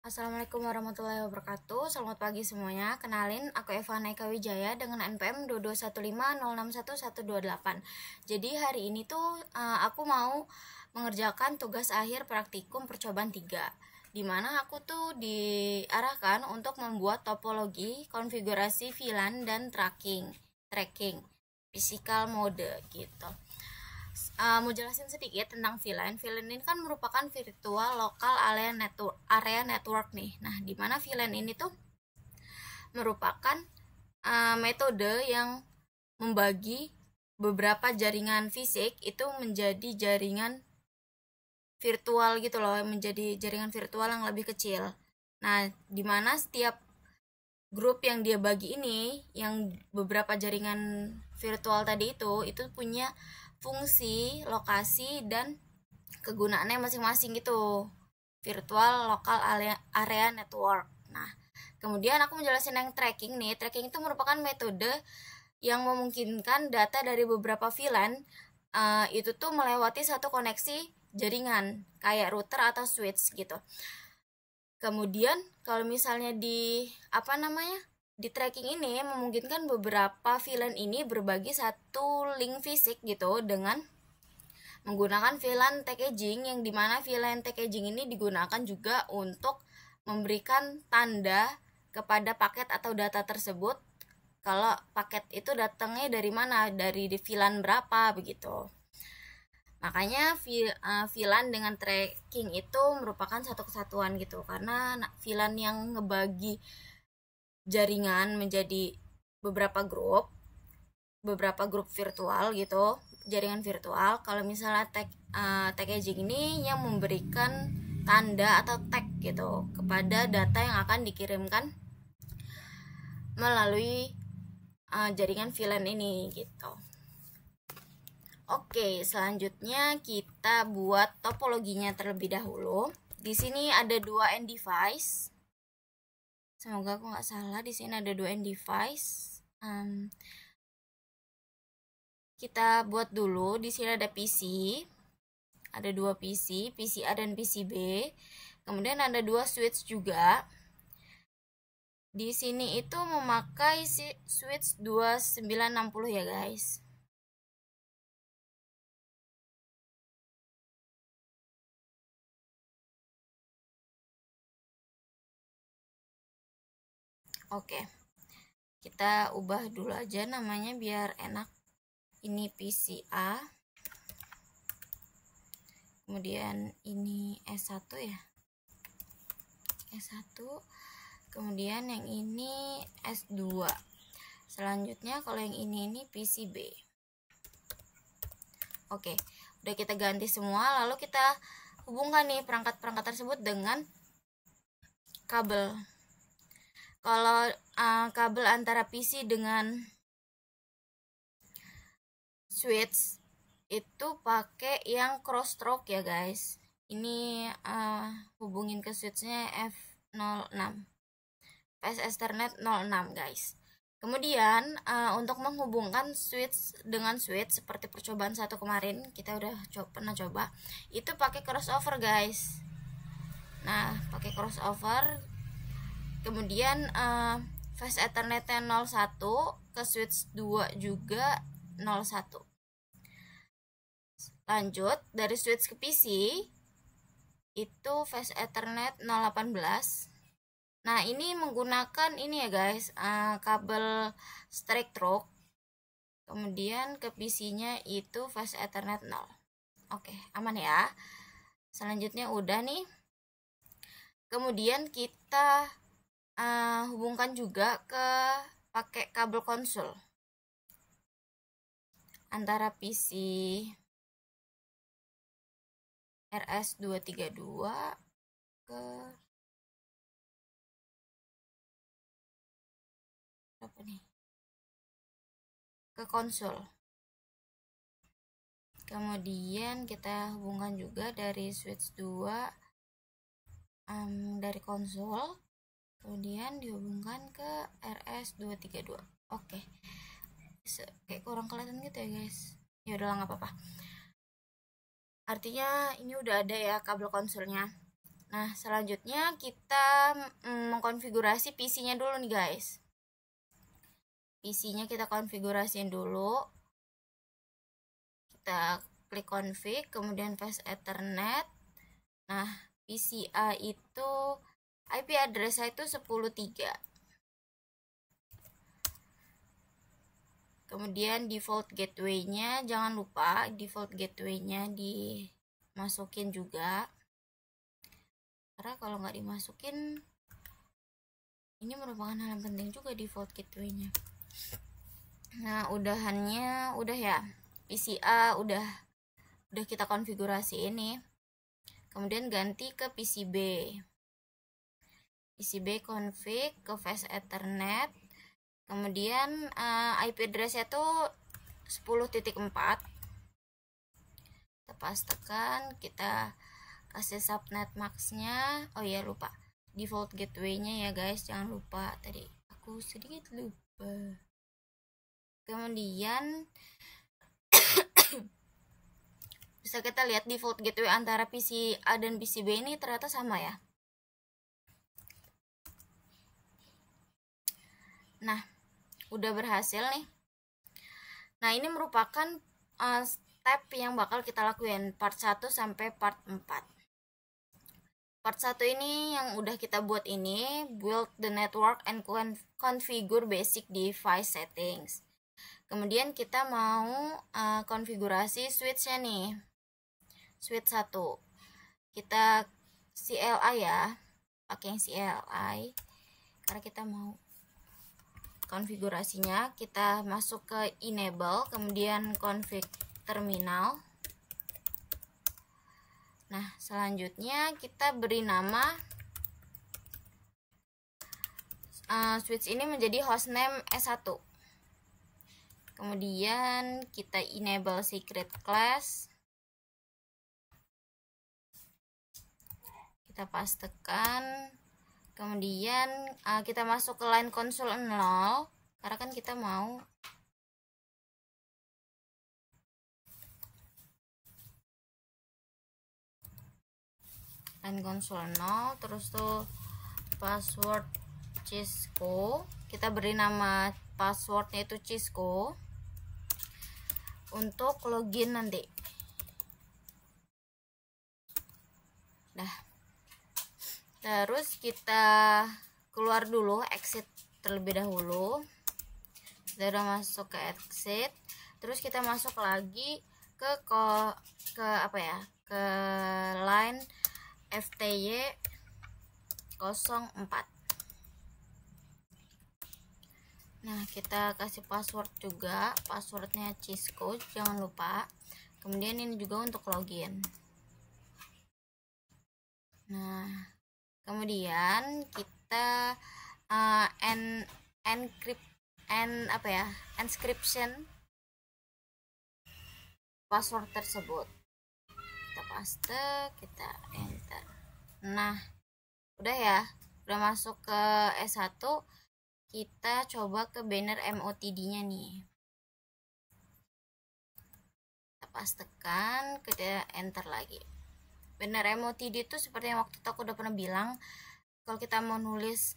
Assalamualaikum warahmatullahi wabarakatuh. Selamat pagi semuanya. Kenalin, aku Eva Naika Wijaya dengan NPM 2215061128. Jadi hari ini tuh aku mau mengerjakan tugas akhir praktikum percobaan 3, dimana aku tuh diarahkan untuk membuat topologi, konfigurasi VLAN dan tracking physical mode gitu. Mau jelasin sedikit tentang VLAN. VLAN ini kan merupakan virtual local area network nih. Nah, di mana VLAN ini tuh merupakan metode yang membagi beberapa jaringan fisik itu menjadi jaringan virtual gitu loh, menjadi jaringan virtual yang lebih kecil. Nah, di mana setiap grup yang dia bagi ini, yang beberapa jaringan virtual tadi itu punya fungsi, lokasi, dan kegunaannya masing-masing gitu. Virtual local area network. Nah, kemudian aku menjelaskan yang tracking nih. Tracking itu merupakan metode yang memungkinkan data dari beberapa VLAN itu tuh melewati satu koneksi jaringan kayak router atau switch gitu. Kemudian kalau misalnya di tracking ini memungkinkan beberapa VLAN ini berbagi satu link fisik gitu dengan menggunakan VLAN packaging, yang dimana VLAN packaging ini digunakan juga untuk memberikan tanda kepada paket atau data tersebut kalau paket itu datangnya dari mana, dari VLAN berapa begitu. Makanya VLAN dengan tracking itu merupakan satu kesatuan gitu, karena VLAN yang ngebagi jaringan menjadi beberapa grup virtual gitu, jaringan virtual. Kalau misalnya packaging ini yang memberikan tanda atau tag gitu kepada data yang akan dikirimkan melalui jaringan VLAN ini gitu. Oke, selanjutnya kita buat topologinya terlebih dahulu. Di sini ada 2 end device. Semoga aku nggak salah. Di sini ada 2 end device. Kita buat dulu. Di sini ada PC. Ada 2 PC, PC A dan PC B. Kemudian ada 2 switch juga. Di sini itu memakai switch 2960 ya guys. Oke, kita ubah dulu aja namanya biar enak. Ini PC A, kemudian ini S1 ya, S1, kemudian yang ini S2. Selanjutnya kalau yang ini PCB. Oke, udah kita ganti semua, lalu kita hubungkan nih perangkat-perangkat tersebut dengan kabel. Kalau kabel antara PC dengan switch itu pakai yang cross stroke ya guys. Ini hubungin ke switchnya F06, PS Ethernet 06 guys. Kemudian untuk menghubungkan switch dengan switch seperti percobaan 1 kemarin, kita udah pernah coba, itu pakai crossover guys. Nah, pakai crossover. Kemudian fast ethernetnya 01 ke switch 2 juga 01. Lanjut dari switch ke PC itu fast ethernet 018. Nah, ini menggunakan ini ya guys, kabel straight through. Kemudian ke PC-nya itu fast ethernet 0. Oke, aman ya. Selanjutnya udah nih. Kemudian kita hubungkan juga ke pakai kabel konsul antara PC RS232 ke apa nih? Ke konsul. Kemudian kita hubungkan juga dari switch 2 dari konsul, kemudian dihubungkan ke RS232. Oke. Kayak kurang kelihatan gitu ya guys. Ya udahlah, nggak apa-apa. Artinya ini udah ada ya kabel konsulnya. Nah, selanjutnya kita mengkonfigurasi PC-nya dulu nih guys. PC-nya kita konfigurasiin dulu. Kita klik config, kemudian fast Ethernet. Nah, PCA itu IP address-nya itu 10.3. Kemudian default gateway-nya jangan lupa default gateway-nya dimasukin juga. Karena kalau nggak dimasukin, ini merupakan hal yang penting juga default gateway-nya. Nah, udahannya udah ya. PCA udah kita konfigurasi ini. Kemudian ganti ke PCB. PCB config ke fast Ethernet. Kemudian IP address-nya tuh 10.4. Kita pastikan, kita kasih subnet max-nya. Oh iya, lupa default gateway-nya ya guys, jangan lupa, tadi aku sedikit lupa. Kemudian bisa kita lihat default gateway antara PCA dan PCB ini ternyata sama ya. Nah, udah berhasil nih. Nah, ini merupakan step yang bakal kita lakuin part 1 sampai part 4. Part 1 ini yang udah kita buat ini, build the network and configure basic device settings. Kemudian kita mau konfigurasi switch-nya nih. Switch 1. Kita CLI ya. Pakai yang CLI. Karena kita mau konfigurasinya, kita masuk ke enable, kemudian config terminal. Nah, selanjutnya kita beri nama switch ini menjadi hostname S1. Kemudian kita enable secret class. Kita pastikan. Kemudian kita masuk ke line console 0. Karena kan kita mau line console 0, terus tuh password Cisco, kita beri nama passwordnya itu Cisco untuk login nanti. Nah, terus kita keluar dulu, exit terlebih dahulu. Kita udah masuk ke exit, terus kita masuk lagi ke apa ya, ke line FTY 04. Nah, kita kasih password juga, passwordnya Cisco, jangan lupa. Kemudian ini juga untuk login. Nah, kemudian kita encryption password tersebut. Kita paste, kita enter. Nah, udah ya, udah masuk ke S1. Kita coba ke banner MOTD-nya nih. Kita pastekan, kita enter lagi. Banner MOTD itu seperti yang waktu itu aku udah pernah bilang, kalau kita mau nulis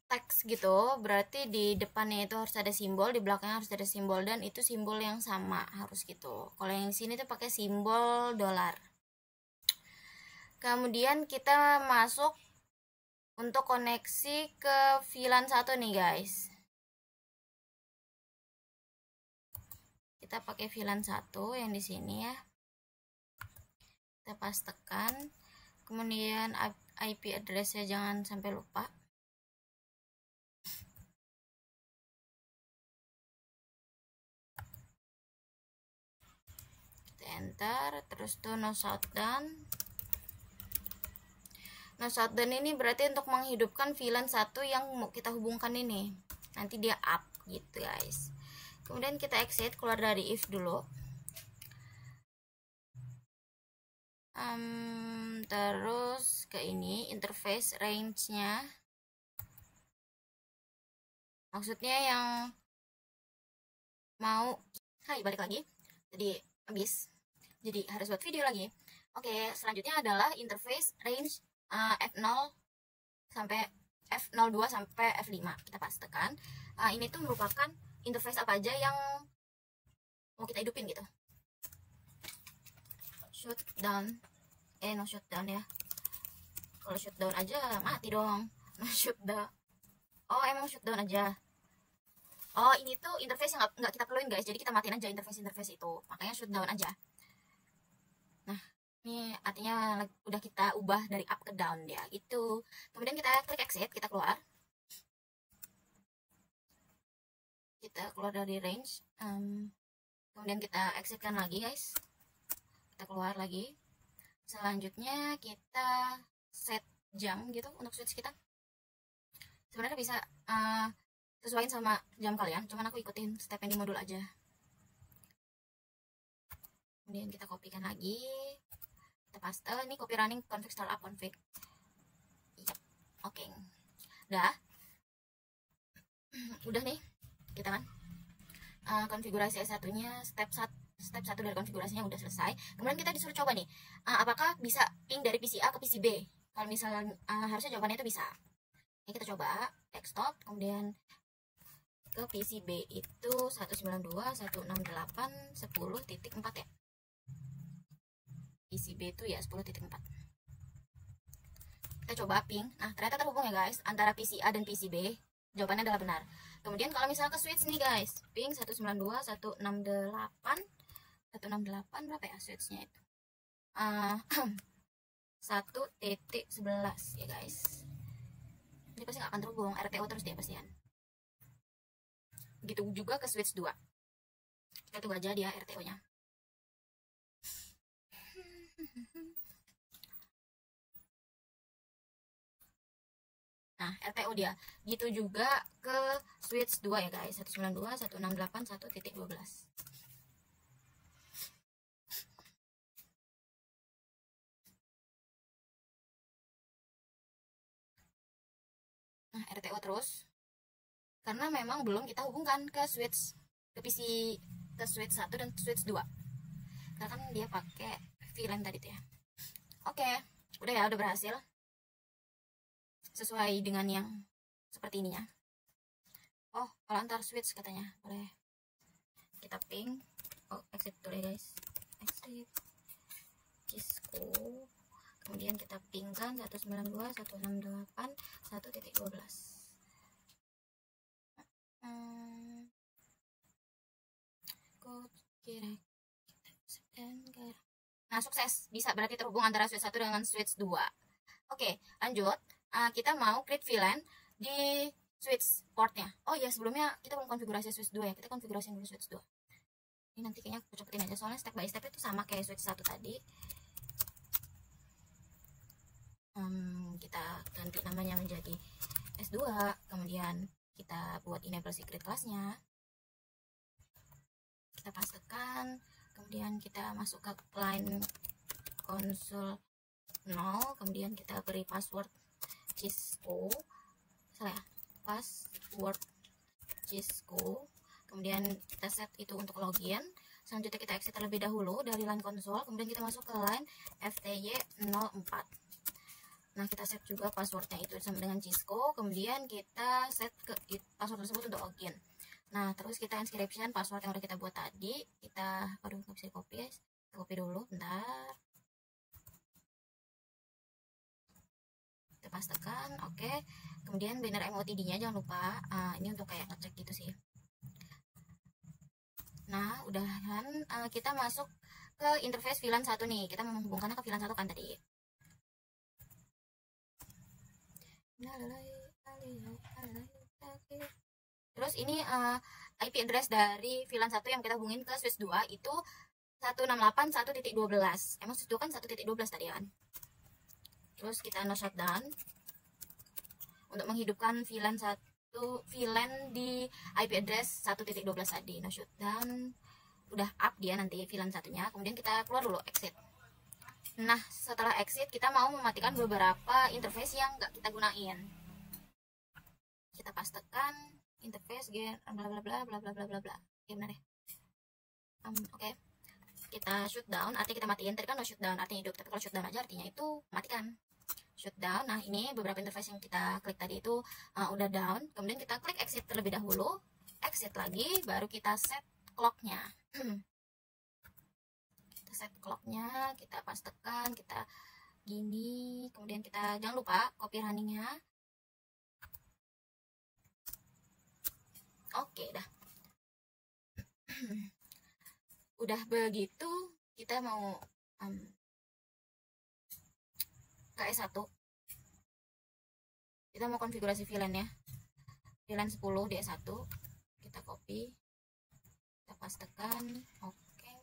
teks gitu, berarti di depannya itu harus ada simbol, di belakangnya harus ada simbol, dan itu simbol yang sama, harus gitu. Kalau yang di sini tuh pakai simbol dolar. Kemudian kita masuk untuk koneksi ke VLAN 1 nih guys. Kita pakai VLAN 1 yang di sini ya. Kita pastekan. Kemudian IP address-nya jangan sampai lupa. Kita enter, terus tuh no shutdown. Nah, shutdown ini berarti untuk menghidupkan VLAN 1 yang mau kita hubungkan ini. Nanti dia up gitu guys. Kemudian kita exit, keluar dari if dulu. Terus ke ini, interface range-nya. Maksudnya yang mau, balik lagi. Jadi habis. Jadi harus buat video lagi. Oke, selanjutnya adalah interface range F0 sampai F02 sampai F5 kita pastekan. Ini tuh merupakan interface apa aja yang mau kita hidupin gitu. Shutdown, no shutdown ya. Kalau shutdown aja mati dong. No shutdown. Oh, emang shutdown aja. Oh, ini tuh interface yang nggak kita perluin guys. Jadi kita matiin aja interface itu. Makanya shutdown aja. Nah, ini artinya udah kita ubah dari up ke down ya gitu. Kemudian kita klik exit, kita keluar. Kita keluar dari range. Kemudian kita exitkan lagi guys. Kita keluar lagi. Selanjutnya kita set jam gitu untuk switch kita. Sebenarnya bisa sesuaiin sama jam kalian, cuman aku ikutin step yang di modul aja. Kemudian kita kopikan lagi, kita paste. Ini copy running config startup config. Yep. Oke, udah nih kita kan konfigurasi S1 nya step 1 dari konfigurasinya udah selesai. Kemudian kita disuruh coba nih, apakah bisa ping dari PC A ke PC B. Kalau misalnya harusnya jawabannya itu bisa. Ini kita coba desktop, kemudian ke PCB itu 192.168.10.4 ya. PCB itu ya 10.4. Kita coba ping. Nah, ternyata terhubung ya guys antara PCA dan PCB. Jawabannya adalah benar. Kemudian kalau misalnya ke switch nih guys, ping 192.168 berapa ya switchnya itu? 1.11 ya guys. Ini pasti gak akan terhubung, RTO terus dia pastian. Begitu juga ke switch 2. Kita tunggu aja dia RTO-nya. Nah, RTO dia. Gitu juga ke switch 2 ya guys. 192.168.1.12. Nah, RTO terus. Karena memang belum kita hubungkan ke switch ke switch 1 dan switch 2. Karena kan dia pakai VLAN tadi tuh ya. Oke, udah ya, udah berhasil. Sesuai dengan yang seperti ini ya. Oh, kalau antar switch katanya boleh. Kita ping. Oh, exit dulu ya guys. Exit Cisco. Kemudian kita pingkan 192.168.1.12. Nah, sukses. Bisa berarti terhubung antara switch 1 dengan switch 2. Oke, lanjut. Kita mau create VLAN di switch portnya. Oh ya, sebelumnya kita belum konfigurasi switch 2 ya. Kita konfigurasi dulu switch 2. Ini nanti kayaknya aku cepetin aja, soalnya step by step itu sama kayak switch 1 tadi. Kita ganti namanya menjadi S2. Kemudian kita buat enable secret class-nya. Kita pastekan, kemudian kita masuk ke line console 0, kemudian kita beri password Cisco, salah ya, password Cisco, kemudian kita set itu untuk login. Selanjutnya kita exit terlebih dahulu dari line console, kemudian kita masuk ke line FTY04. Nah, kita set juga passwordnya itu sama dengan Cisco, kemudian kita set ke password tersebut untuk login. Nah, terus kita inscription password yang udah kita buat tadi. Kita, aduh nggak bisa copy guys. Kita copy dulu, bentar. Kita pastekan, oke. Kemudian banner MOTD-nya jangan lupa. Ini untuk kayak ngecek gitu sih. Nah, udahan kita masuk ke interface VLAN 1 nih. Kita menghubungkannya ke VLAN 1 kan tadi. Terus ini IP address dari VLAN 1 yang kita hubungin ke switch 2 itu 168.1.12. Emang switch 2 kan 1.12 tadi kan. Terus kita no shutdown untuk menghidupkan VLAN 1 VLAN di IP address 1.12 tadi. No shutdown. Udah up dia nanti VLAN satunya. Kemudian kita keluar dulu, exit. Nah, setelah exit kita mau mematikan beberapa interface yang nggak kita gunain. Kita pastekan interface bla bla bla bla bla bla bla bla. Gimana deh? Oke. Kita shutdown, artinya kita matiin. Tadi kan no shutdown artinya hidup, tapi kalau shutdown aja artinya itu matikan. shutdown. Nah, ini beberapa interface yang kita klik tadi itu udah down. Kemudian kita klik exit terlebih dahulu, exit lagi, baru kita set clocknya. Kita set clocknya, kita pas tekan, kita gini, kemudian kita jangan lupa copy runningnya. Oke, dah. Udah begitu, kita mau ke S1. Kita mau konfigurasi VLAN ya. VLAN 10 di S1. Kita copy. Kita pas tekan. Oke.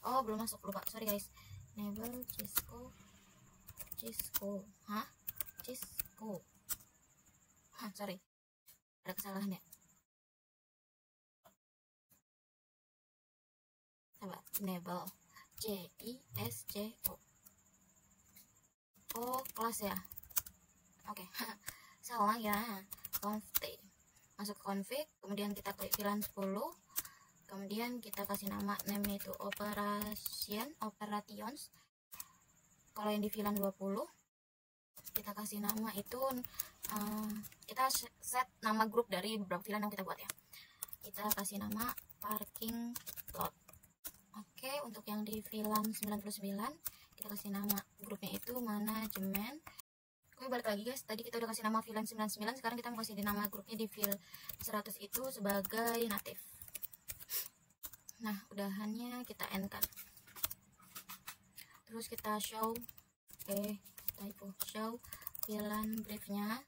Oh, belum masuk, lupa. Sorry guys. Enable Cisco. Hah? Cisco. Sorry. Ada kesalahan ya. Coba enable Cisco. Oh, kelas ya. Oke. Salah ya. Config. Masuk config, kemudian kita klik VLAN 10. Kemudian kita kasih nama name itu operations. Kalau yang di VLAN 20 kita kasih nama itu kita set nama grup dari beberapa VLAN yang kita buat ya. Kita kasih nama parking lot. Oke, untuk yang di VLAN 99 kita kasih nama grupnya itu manajemen. Oke, balik lagi guys, tadi kita udah kasih nama VLAN 99, sekarang kita mau kasih nama grupnya di VLAN 100 itu sebagai native. Nah, udahannya kita end kan. Terus kita show show VLAN briefnya.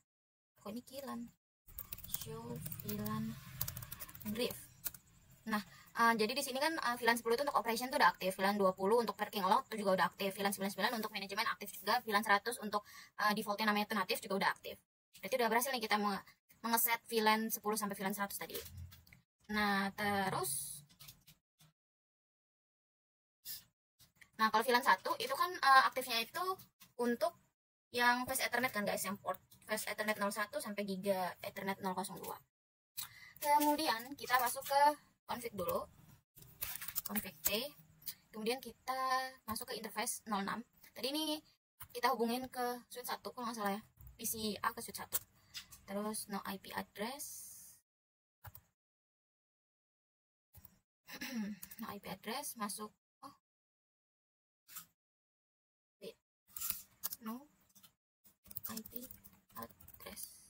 Kok ini kilan? Show VLAN brief. Nah, jadi di sini kan VLAN 10 itu untuk operation tuh udah aktif, VLAN 20 untuk parking lot itu juga udah aktif, VLAN 99 untuk manajemen aktif juga, VLAN 100 untuk defaultnya namanya itu natif juga udah aktif. Berarti udah berhasil nih kita mengeset VLAN 10 sampai VLAN 100 tadi. Nah, terus kalau VLAN 1 itu kan aktifnya itu untuk yang Fast Ethernet kan guys, yang port Fast Ethernet 01 sampai Giga Ethernet 002. Kemudian kita masuk ke config dulu, config T, kemudian kita masuk ke interface 06. Tadi ini kita hubungin ke switch 1 kalau nggak salah ya, PC A ke switch 1. Terus no IP address, no IP address masuk, no IP address.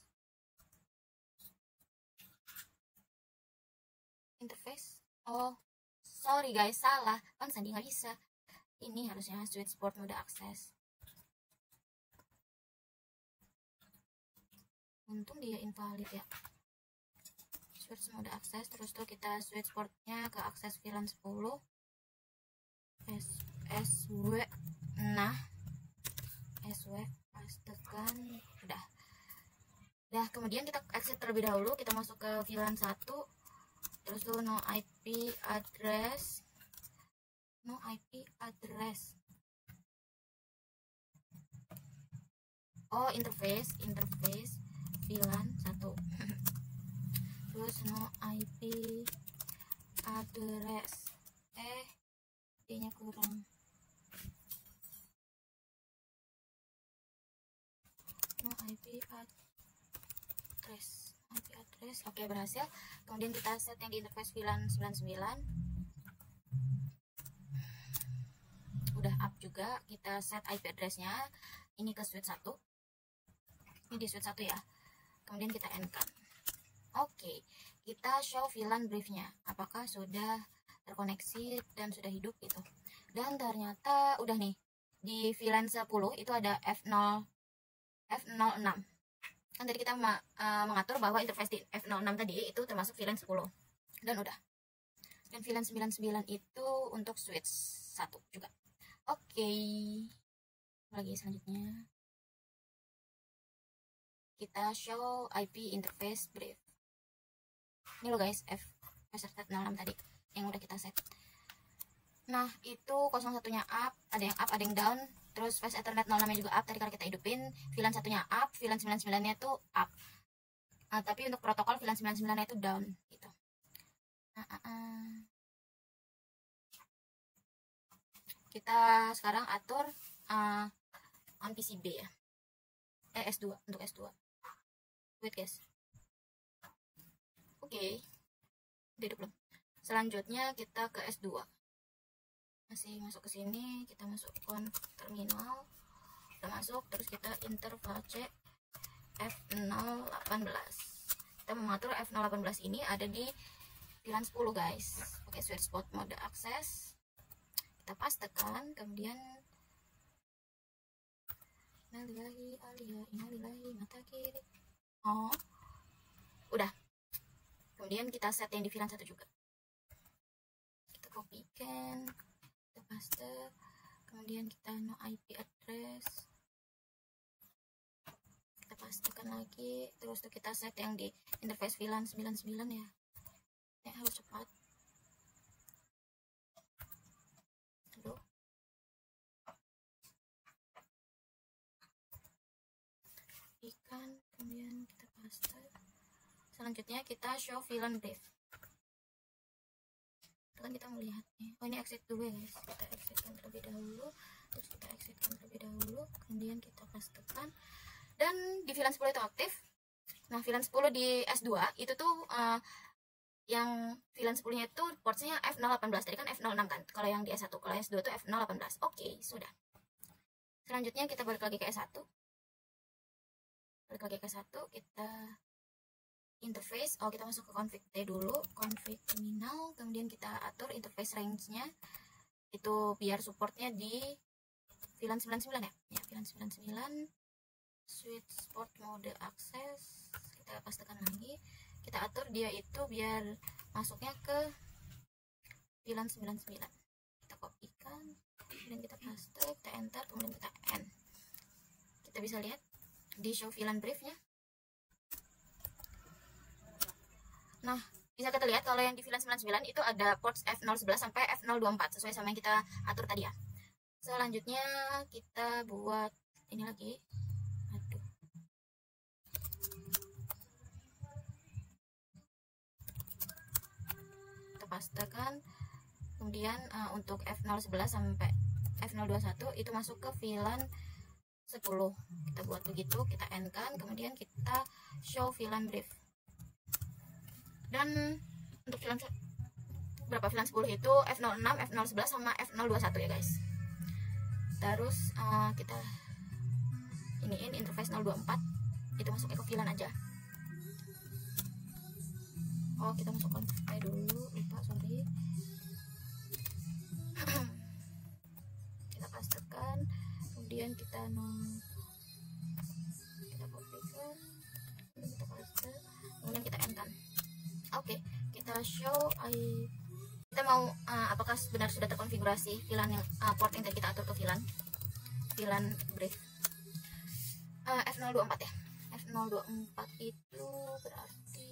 Interface, oh sorry guys, salah kan, Sandi nggak bisa, ini harusnya switch port mode akses. Untung dia invalid ya. Switch mode akses, terus tuh kita switch portnya ke akses VLAN 10 SW. Nah, SW pas tekan udah. Kemudian kita exit terlebih dahulu, kita masuk ke VLAN 1. Terus tuh no IP address. Oh, interface VLAN 1. Terus no IP address. D-nya kurang. No IP address. Oke, berhasil. Kemudian kita set yang di interface VLAN 99. Udah up juga. Kita set IP addressnya ini ke switch 1. Ini di switch 1 ya. Kemudian kita end kan. Oke, kita show VLAN briefnya. Apakah sudah terkoneksi dan sudah hidup gitu. Dan ternyata udah nih. Di VLAN 10 itu ada F06. Kan tadi kita mengatur bahwa interface di F06 tadi itu termasuk VLAN 10. Dan udah. Dan VLAN 99 itu untuk switch 1 juga. Oke. Lagi selanjutnya. Kita show IP interface brief. Ini loh guys, Fast Ethernet 06 tadi yang udah kita set. Nah, itu 01-nya up, ada yang up, ada yang down. Terus Fast Ethernet 06-nya juga up, tadi kalau kita hidupin. VLAN 1-nya up, VLAN 99-nya tuh up. Tapi untuk protokol VLAN 99-nya itu down gitu. Kita sekarang atur on PCB ya. S2 untuk S2. Wait guys. Oke. Udah belum? Selanjutnya kita ke S2. Masih masuk ke sini, kita masuk terminal. Kita masuk, terus kita interface F018. Kita mengatur F018 ini ada di VLAN 10 guys. Oke, sweet spot mode akses. Kita pastekan, kemudian innalillahi aliyah innalillahi mata kiri. Oh, udah. Kemudian kita set yang di VLAN 1 juga. Kita kopikan, kita paste, kemudian kita no IP address, kita pastekan lagi, terus tuh kita set yang di interface VLAN 99 ya. Ini harus cepat. Aduh. Ikan, kemudian kita paste. Selanjutnya kita show VLAN brief. Itu kan kita melihatnya. Oh, ini exit dulu ya guys. Kita exitkan terlebih dahulu, terus kita exitkan terlebih dahulu, kemudian kita pastekan. Dan di VLAN 10 itu aktif. Nah, VLAN 10 di S2 itu tuh yang VLAN 10 nya itu portnya F018. Tadi kan F06 kan. Kalau yang di S1, kalau S2 itu F018. Oke, sudah. Selanjutnya kita balik lagi ke S1. Balik lagi ke S1, kita interface. Oh, kita masuk ke config T dulu, config terminal, kemudian kita atur interface range-nya itu biar supportnya di VLAN 99 ya. Ya, VLAN 99 sweet spot mode access. Kita pastikan lagi, kita atur dia itu biar masuknya ke VLAN 99. Kita kopikan, kemudian kita paste, kita enter, kemudian kita end. Kita bisa lihat di show VLAN brief-nya. Nah, bisa kita lihat kalau yang di VLAN 99 itu ada ports F011 sampai F024 sesuai sama yang kita atur tadi ya. Selanjutnya kita buat ini lagi. Aduh. Kita pastekan. Kemudian untuk F011 sampai F021 itu masuk ke VLAN 10. Kita buat begitu, kita end kan, kemudian kita show VLAN brief. Dan untuk VLAN berapa VLAN 10 itu F06, F011 sama F021 ya guys. Terus kita iniin interface 024 itu masuknya ke VLAN aja. Oh, kita masuk config dulu, lupa, sorry. Kita pastekan, kemudian kita kopikan, kemudian kita paste, kemudian kita end kan. Oke, kita show kita mau apakah benar sudah terkonfigurasi VLAN yang port yang tadi kita atur ke VLAN brief F024 ya. F024 itu berarti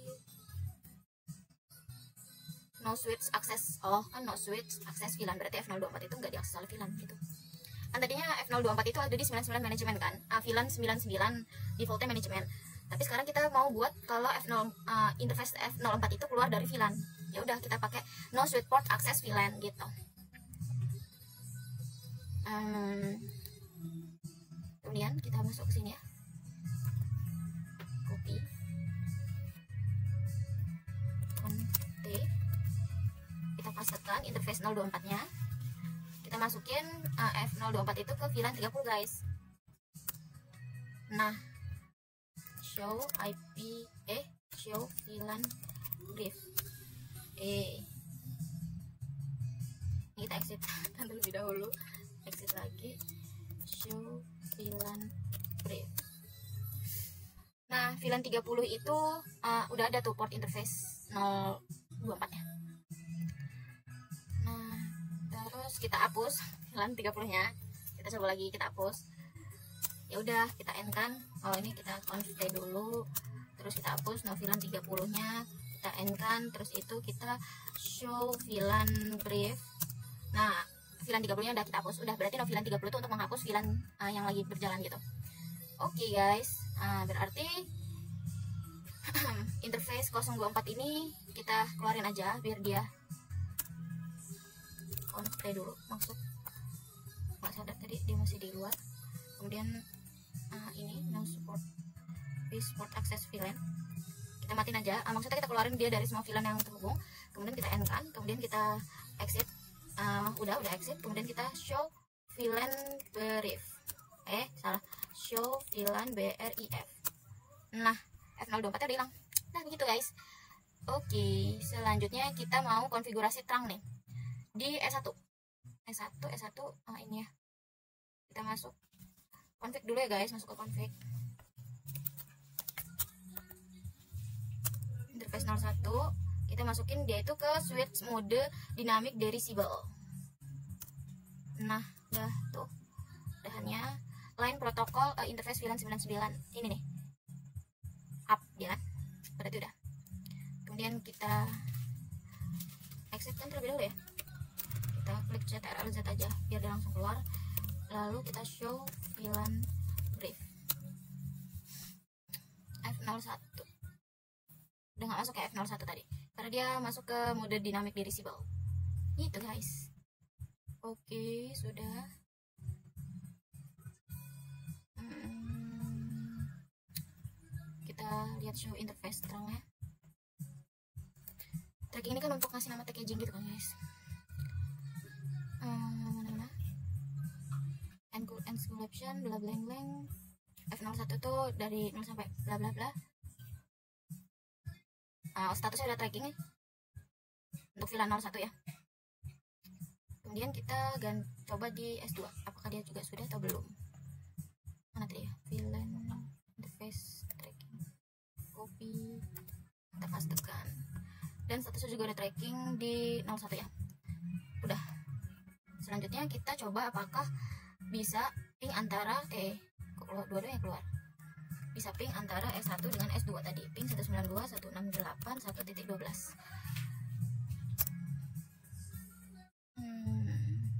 no switch access. Oh kan, no switch access VLAN, berarti F024 itu nggak diakses oleh VLAN gitu. Kan tadinya F024 itu ada di 99 manajemen kan, VLAN 99 defaultnya manajemen. Tapi sekarang kita mau buat kalau interface F04 itu keluar dari VLAN. Ya udah, kita pakai no switch port access VLAN gitu. Kemudian kita masuk ke sini ya. Copy. T. Kita pastekan interface 024-nya. Kita masukin F024 itu ke VLAN 30 guys. Nah, show VLAN brief. Ini kita exit terlebih dahulu, exit lagi, show VLAN brief. Nah, VLAN 30 itu udah ada tuh port interface 024 nya. Nah, terus kita hapus VLAN 30-nya. Kita coba lagi, kita hapus. Ya udah, kita end kan. Oh, ini kita config dulu, terus kita hapus VLAN 30-nya, kita end kan, terus itu kita show VLAN brief. Nah, VLAN 30-nya udah kita hapus. Udah, berarti VLAN 30 itu untuk menghapus VLAN yang lagi berjalan gitu. Oke guys, berarti interface 024 ini kita keluarin aja biar dia config dulu. Maksud nggak sadar tadi dia masih di luar. Kemudian ini no support access VLAN. Kita matiin aja, maksudnya kita keluarin dia dari semua VLAN yang terhubung, kemudian kita end kan, kemudian kita exit. Udah exit, kemudian kita show VLAN brief, show VLAN BRIF. Nah, F024 udah hilang. Nah begitu guys. Oke, selanjutnya kita mau konfigurasi terang nih di S1. Ini ya, kita masuk config dulu ya guys, masuk ke config interface 01. Kita masukin dia itu ke switch mode dynamic derisible. Nah udah tuh dahannya line protokol interface VLAN 99 ini nih, up ya kan, berarti udah. Kemudian kita exit kan terlebih dahulu ya, kita klik CTRL Z aja biar dia langsung keluar, lalu kita show VLAN brief F01. Udah nggak masuk ke F01 tadi karena dia masuk ke mode dynamic derisible gitu guys. Oke, sudah. Kita lihat show interface terangnya. Tracking ini kan untuk ngasih nama packaging gitu kan guys. Mana encryption bla bla bla. F01 tuh dari 0 sampai bla bla bla. Statusnya udah tracking ya untuk VLAN 01 ya. Kemudian kita coba di S2, apakah dia juga sudah atau belum. Mana tadi ya, VLAN interface tracking, copy, kita pastekan, dan statusnya juga udah tracking di 01 ya. Udah. Selanjutnya kita coba apakah bisa ping antara dua-duanya keluar, bisa ping antara S1 dengan S2 tadi, ping 192.168.1.12.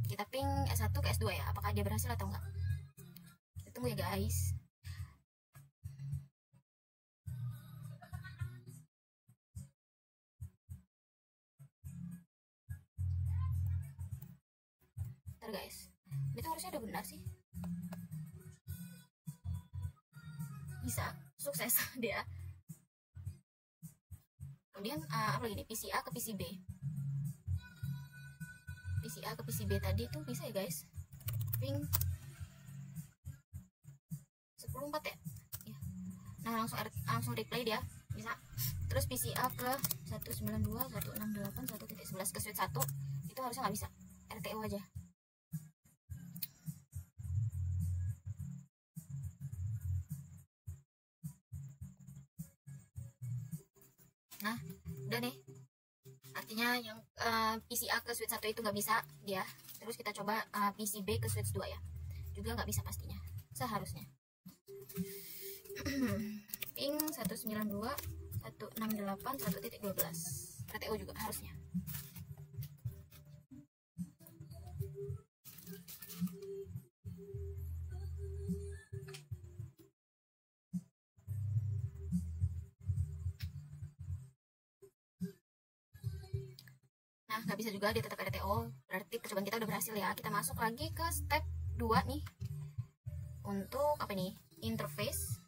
Kita ping S1 ke S2 ya, apakah dia berhasil atau enggak. Kita tunggu ya guys. Bentar guys, ini tuh harusnya udah benar sih. Bisa, sukses dia. Kemudian apa lagi nih, PCA ke PCB. PCA ke PCB tadi tuh bisa ya guys, ping 104 ya. Nah langsung replay dia bisa. Terus PCA ke 192.168.1.11 ke switch 1 itu harusnya nggak bisa, RTO aja. Nah udah nih, artinya yang PCA ke switch 1 itu nggak bisa dia. Terus kita coba PCB ke switch 2 ya, juga nggak bisa pastinya, seharusnya. Ping 192.168.1.12 RTO juga harusnya. Nah nggak bisa juga, dia tetap RTO, berarti percobaan kita udah berhasil ya. Kita masuk lagi ke step 2 nih, untuk apa nih, interface.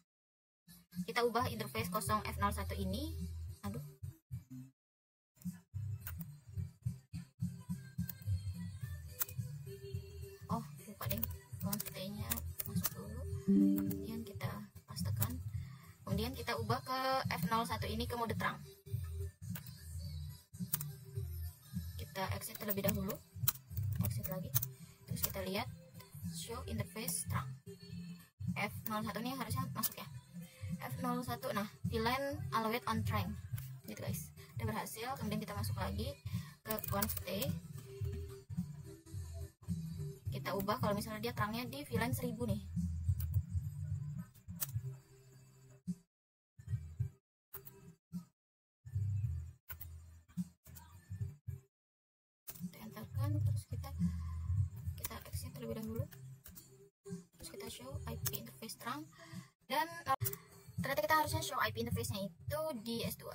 Kita ubah interface 0F01 ini. Aduh, oh lupa deh, kontennya masuk dulu. Kemudian kita pastekan, kemudian kita ubah ke F01 ini ke mode terang. Kita exit terlebih dahulu, exit lagi, terus kita lihat show interface terang. F01 ini harusnya masuk ya, F01. Nah, VLAN allowed on terang gitu guys, udah berhasil. Kemudian kita masuk lagi ke conft, kita ubah kalau misalnya dia terangnya di VLAN 1000 nih. Terus kita exit terlebih dahulu, terus kita show IP interface terang, dan ternyata kita harusnya show IP interface-nya itu di S2.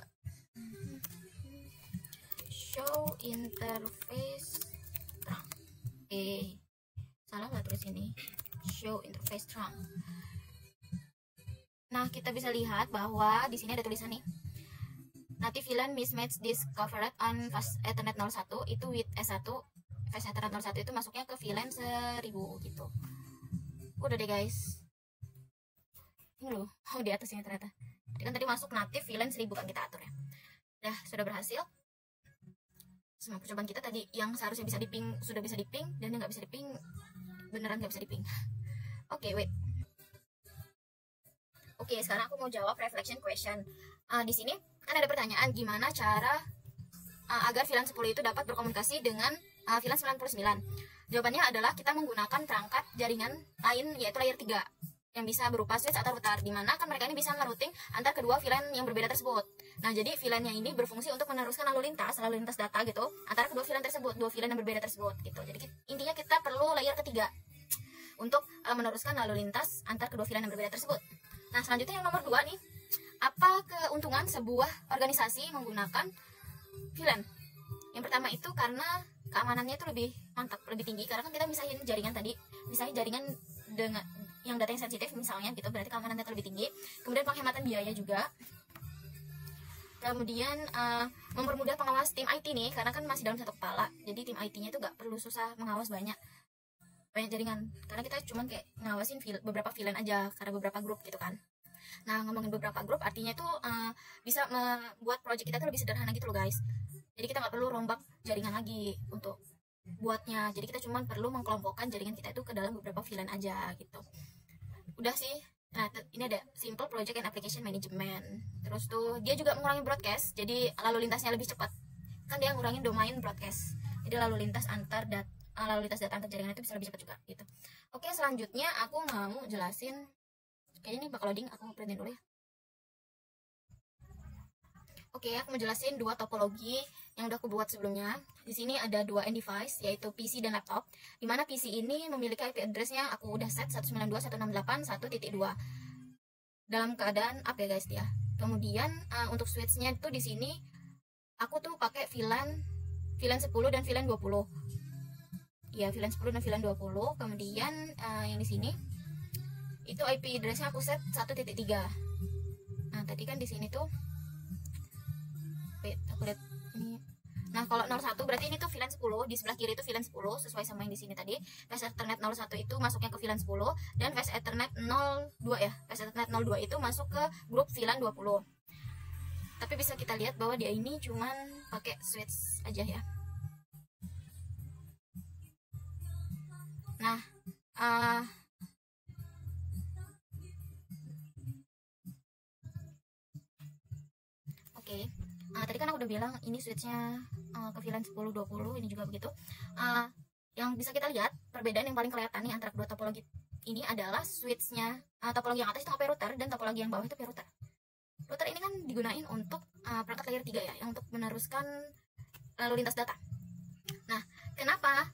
Show interface terang, salah nggak tulis ini, show interface terang. Nah, kita bisa lihat bahwa di sini ada tulisan nih. Native VLAN mismatch discovered on fast Ethernet 01 itu with S1 fast Ethernet 01 itu masuknya ke VLAN 1000 gitu. Udah deh guys. Ini loh, di atas ini ternyata. Jadi kan tadi masuk native VLAN 1000 kan kita atur ya. Dah, sudah berhasil. Semua percobaan kita tadi yang seharusnya bisa diping sudah bisa diping, dan yang nggak bisa diping beneran nggak bisa diping. Oke, wait. Oke, sekarang aku mau jawab reflection question. Di sini kan ada pertanyaan gimana cara agar VLAN 10 itu dapat berkomunikasi dengan VLAN 99. Jawabannya adalah kita menggunakan perangkat jaringan lain, yaitu layer 3 yang bisa berupa switch atau router, dimana kan mereka ini bisa merouting antar kedua VLAN yang berbeda tersebut. Nah, jadi VLAN-nya ini berfungsi untuk meneruskan lalu lintas data gitu antara kedua VLAN tersebut, dua VLAN yang berbeda tersebut gitu. Jadi intinya kita perlu layer ketiga untuk meneruskan lalu lintas antar kedua VLAN yang berbeda tersebut. Nah, selanjutnya yang nomor 2 nih, apa keuntungan sebuah organisasi menggunakan VLAN? Yang pertama itu karena keamanannya itu lebih mantap, lebih tinggi, karena kan kita misahin jaringan tadi, misahin jaringan dengan yang data yang sensitif misalnya gitu, berarti keamanannya itu lebih tinggi. Kemudian penghematan biaya juga. Kemudian mempermudah pengawas tim IT nih, karena kan masih dalam satu kepala, jadi tim IT-nya itu gak perlu susah mengawas banyak jaringan, karena kita cuma kayak ngawasin beberapa VLAN aja, karena beberapa grup gitu kan. Nah, ngomongin beberapa grup artinya itu bisa membuat project kita tuh lebih sederhana gitu loh guys. Jadi kita nggak perlu rombak jaringan lagi untuk buatnya, jadi kita cuma perlu mengkelompokkan jaringan kita itu ke dalam beberapa VLAN aja gitu. Udah sih. Nah, ini ada simple project and application management. Terus tuh dia juga mengurangi broadcast, jadi lalu lintasnya lebih cepat, kan dia ngurangin domain broadcast, jadi lalu lintas data antar jaringan itu bisa lebih cepat juga gitu. Oke, selanjutnya aku mau jelasin, kayaknya ini bakal loading, aku mau printin dulu ya. Oke, aku mau jelasin dua topologi yang udah aku buat sebelumnya. Di sini ada dua end device, yaitu PC dan laptop. Dimana PC ini memiliki IP address-nya aku udah set 192.168.1.2 dalam keadaan up ya guys ya. Kemudian untuk switch-nya itu di sini aku tuh pakai VLAN 10 dan VLAN 20. Ya, VLAN 10 dan VLAN 20. Kemudian yang di sini itu IP address-nya aku set 1.3. Nah, tadi kan di sini tuh aku lihat ini. Nah, kalau 01 berarti ini tuh VLAN 10, di sebelah kiri itu VLAN 10 sesuai sama yang di sini tadi. Fast Ethernet 01 itu masuknya ke VLAN 10, dan Fast Ethernet 02 ya. Fast Ethernet 02 itu masuk ke grup VLAN 20. Tapi bisa kita lihat bahwa dia ini cuman pakai switch aja ya. Nah, oke. Tadi kan aku udah bilang ini switchnya ke VLAN 10-20, ini juga begitu. Yang bisa kita lihat perbedaan yang paling kelihatan nih antara kedua topologi ini adalah switchnya, topologi yang atas itu HP router dan topologi yang bawah itu peer router. Router ini kan digunain untuk perangkat layer 3 ya, yang untuk meneruskan lalu lintas data. Nah, kenapa?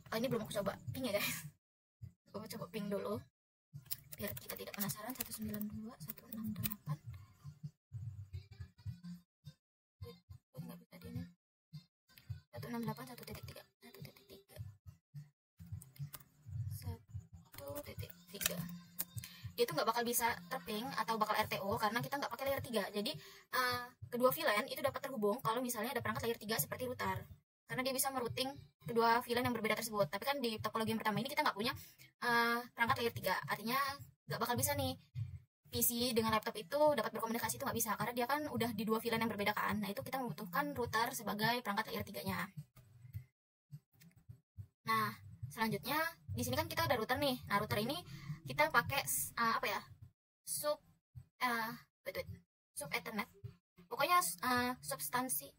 Ini belum aku coba ping ya guys. Aku coba ping dulu biar kita tidak penasaran. 192.168. 168.1.3 dia itu nggak bakal bisa terping atau bakal RTO karena kita nggak pakai layer 3. Jadi kedua VLAN itu dapat terhubung kalau misalnya ada perangkat layer 3 seperti router, karena dia bisa merouting kedua VLAN yang berbeda tersebut. Tapi kan di topologi yang pertama ini kita nggak punya perangkat layer 3, artinya nggak bakal bisa nih PC dengan laptop itu dapat berkomunikasi, itu nggak bisa karena dia kan udah di dua VLAN yang berbeda kan. Nah, itu kita membutuhkan router sebagai perangkat layer 3-nya. Nah, selanjutnya di sini kan kita ada router nih. Nah, router ini kita pakai apa ya? Sub Ethernet. Pokoknya substansi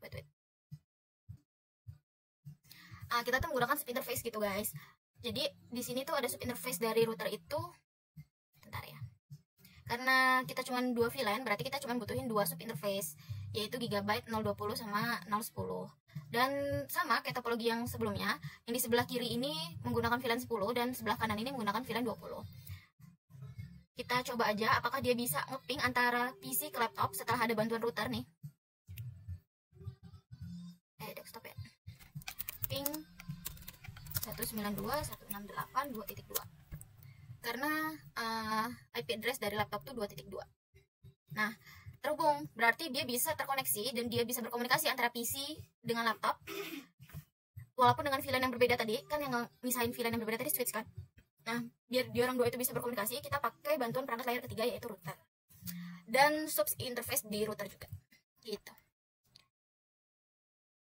kita tuh menggunakan sub interface gitu, guys. Jadi di sini tuh ada sub interface dari router itu. Bentar ya. Karena kita cuma dua VLAN, berarti kita cuma butuhin dua sub interface, yaitu Gigabyte 020 sama 010. Dan sama kayak topologi yang sebelumnya, yang di sebelah kiri ini menggunakan VLAN 10 dan sebelah kanan ini menggunakan VLAN 20. Kita coba aja apakah dia bisa ngeping antara PC ke laptop setelah ada bantuan router nih. Desktop ya. Ping 192.168.2.2. karena IP address dari laptop tuh 2.2. Nah, terhubung berarti dia bisa terkoneksi dan dia bisa berkomunikasi antara PC dengan laptop, walaupun dengan VLAN yang berbeda tadi. Kan yang misahin VLAN yang berbeda tadi switch kan. Nah, biar dia orang dua itu bisa berkomunikasi, kita pakai bantuan perangkat layar ketiga, yaitu router dan sub interface di router juga gitu.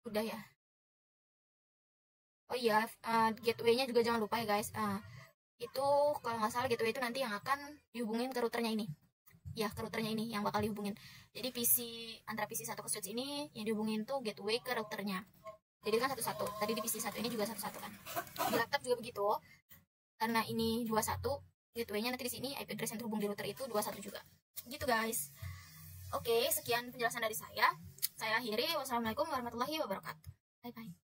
Udah ya. Oh iya, gateway-nya juga jangan lupa ya guys. Itu kalau nggak salah gateway itu nanti yang akan dihubungin ke routernya ini. Ya, ke routernya ini yang bakal dihubungin. Jadi PC antara PC satu ke switch ini yang dihubungin tuh gateway ke routernya. Jadi kan satu-satu. Tadi di PC satu ini juga satu-satu kan. Di laptop juga begitu. Karena ini 21, gateway-nya nanti di sini IP address yang terhubung di router itu 21 juga. Gitu guys. Oke, sekian penjelasan dari saya. Saya akhiri. Wassalamualaikum warahmatullahi wabarakatuh. Bye bye.